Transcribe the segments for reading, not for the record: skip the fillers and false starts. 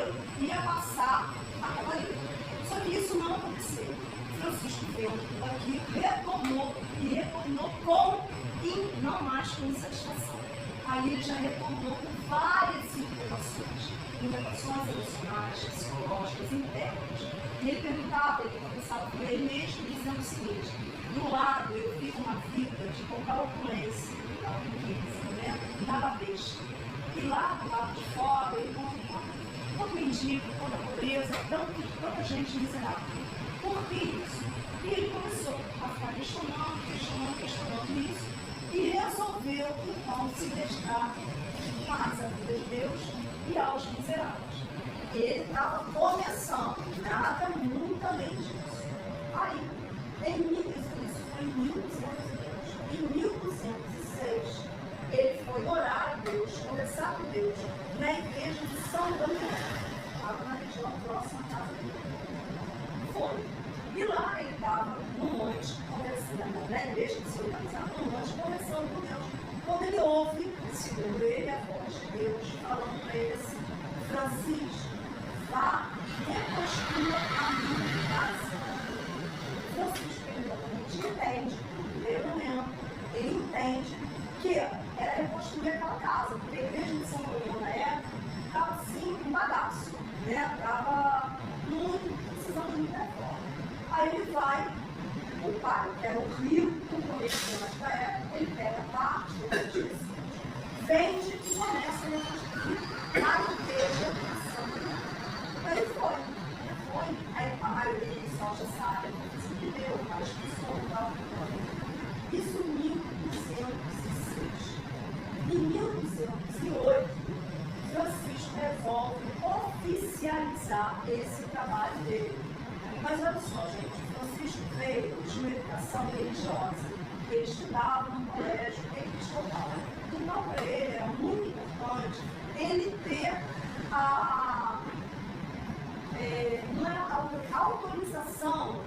dinheiro ia passar aquela lei. Só que isso não aconteceu. Francisco veio aqui, retornou e não mais com insatisfação. Aí ele já retornou com várias interrogações emocionais, psicológicas, internas. E ele perguntava, ele conversava com ele mesmo, dizendo o seguinte: do lado eu vivo uma vida de pouca opulência, né? Nada besta. E lá do lado de fora eu encontro todo mendigo, toda pobreza, tanta gente miserável. Por que isso? E ele começou a ficar questionando isso, e resolveu, então, se dedicar mais à vida de Deus e aos miseráveis. Ele estava começando, nada muito além disso. Aí, isso foi em 1206, ele foi orar a Deus, conversar com Deus, na igreja de São Damião, estava na região próxima à casa dele. Foi. E lá ele estava no monte, conversando, na igreja de São Damião, no monte, conversando com Deus. Quando ele ouve, segundo ele, a voz de Deus, falando para ele assim: Francisco, vá, reconstrua a minha casa. Francisco, ele entende, ele entende que era reconstruir aquela casa, porque a igreja de São Damião na época estava assim, um bagaço, né? Estava muito precisando de muita reforma. Aí ele vai, o pai, que era o rico comerciante da época, ele pega parte disso, vende e começa a reconstruir a igreja de São Damião. Aí foi. Aí a maioria do pessoal já sabe, que deu uma discussão e tal. Isso em 1206. Em 1208, Francisco resolve oficializar esse trabalho dele. Mas olha só, gente, Francisco veio de uma educação religiosa. Ele estudava no colégio episcopal. Então, para ele, era muito importante ele ter a autorização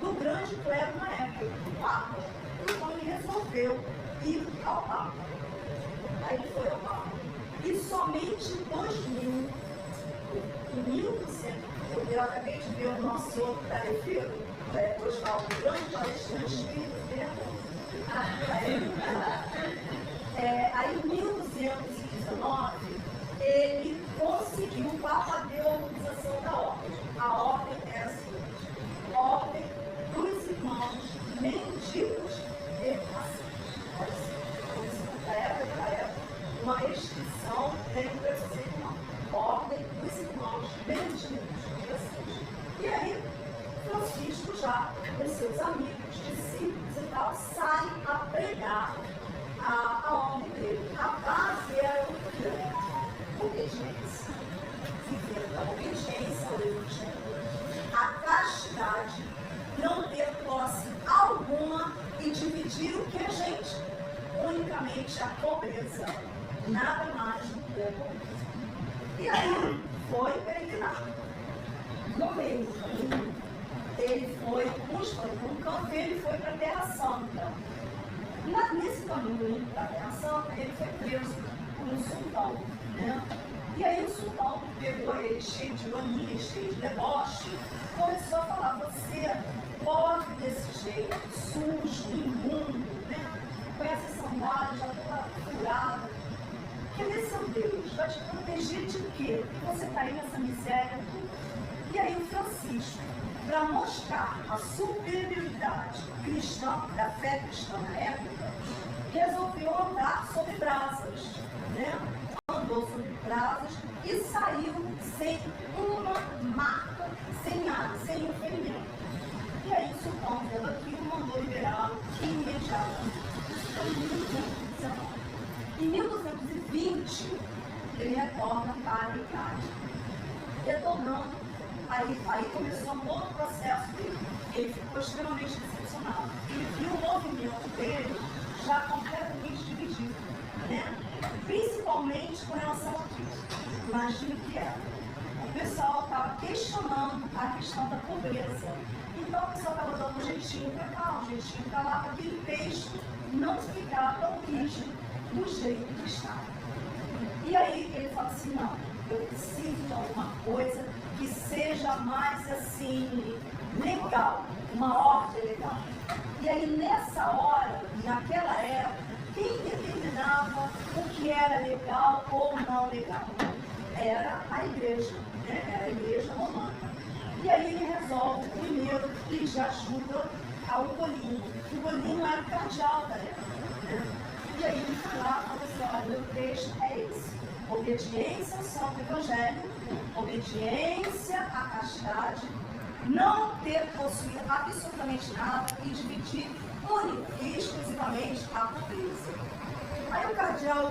do grande clero na época, do Papa. Então, ele resolveu ir ao Papa. Aí ele foi ao Papa. E somente em 2000, em 1200, eu acabei de ver o nosso outro tarefeiro, Oswaldo, grande palestrante, aí em 1219, ele conseguiu, o Papa deu a autorização da ordem. A ordem era a seguinte: ordem dos irmãos mendigos de pacientes. Da época, uma restrição dentro desse irmão. Ordem dos irmãos mendigos de pacientes. E aí, Francisco, já com seus amigos, discípulos e tal, saem a pregar a ordem dele. A base era obediência. A obediência, a castidade, não ter posse alguma e dividir o que é gente, unicamente a pobreza, nada mais do que a pobreza. E aí foi peregrinar. No meio do caminho, ele foi para um campo, ele foi para a Terra Santa. Nesse caminho para a Terra Santa, ele foi preso por um sultão, né? E aí o sultão pegou ele cheio de mania, cheio de deboche, começou a falar: você pobre desse jeito, sujo, imundo, né? Com essa sandália já toda furada. Cadê seu Deus? Vai te proteger de quê? Você está aí nessa miséria toda. E aí o Francisco, para mostrar a superioridade cristã, da fé cristã na época, resolveu andar sobre brasas, né? Andou sobre brasas e saiu sem uma marca, sem nada, sem um ferimento. E aí o sultão, vendo aquilo, mandou liberá-lo imediatamente. Em 1220, ele retorna para a Itália. Retornando, aí começou um outro processo dele. Ele ficou extremamente decepcionado. Ele viu o movimento dele já completamente dividido, né? Principalmente com relação a Cristo. Imagina o que era. O pessoal estava questionando a questão da pobreza. Então o pessoal estava dando um jeitinho para cá, um jeitinho para lá, para aquele texto não ficar tão rígido do jeito que está. E aí ele fala assim: não, eu preciso de alguma coisa mais assim, legal, uma ordem legal. E aí nessa hora, naquela época, quem determinava o que era legal ou não legal? Era a igreja, né? Era a igreja romana. E aí ele resolve primeiro pedir ajuda ao Ugolino. O Ugolino era o cardeal da época. Né? E aí ele foi lá e falou assim, olha, o texto é esse. Obediência ao Santo Evangelho, obediência à castidade, não ter possuído absolutamente nada e dividir única e exclusivamente a pobreza. Aí o cardeal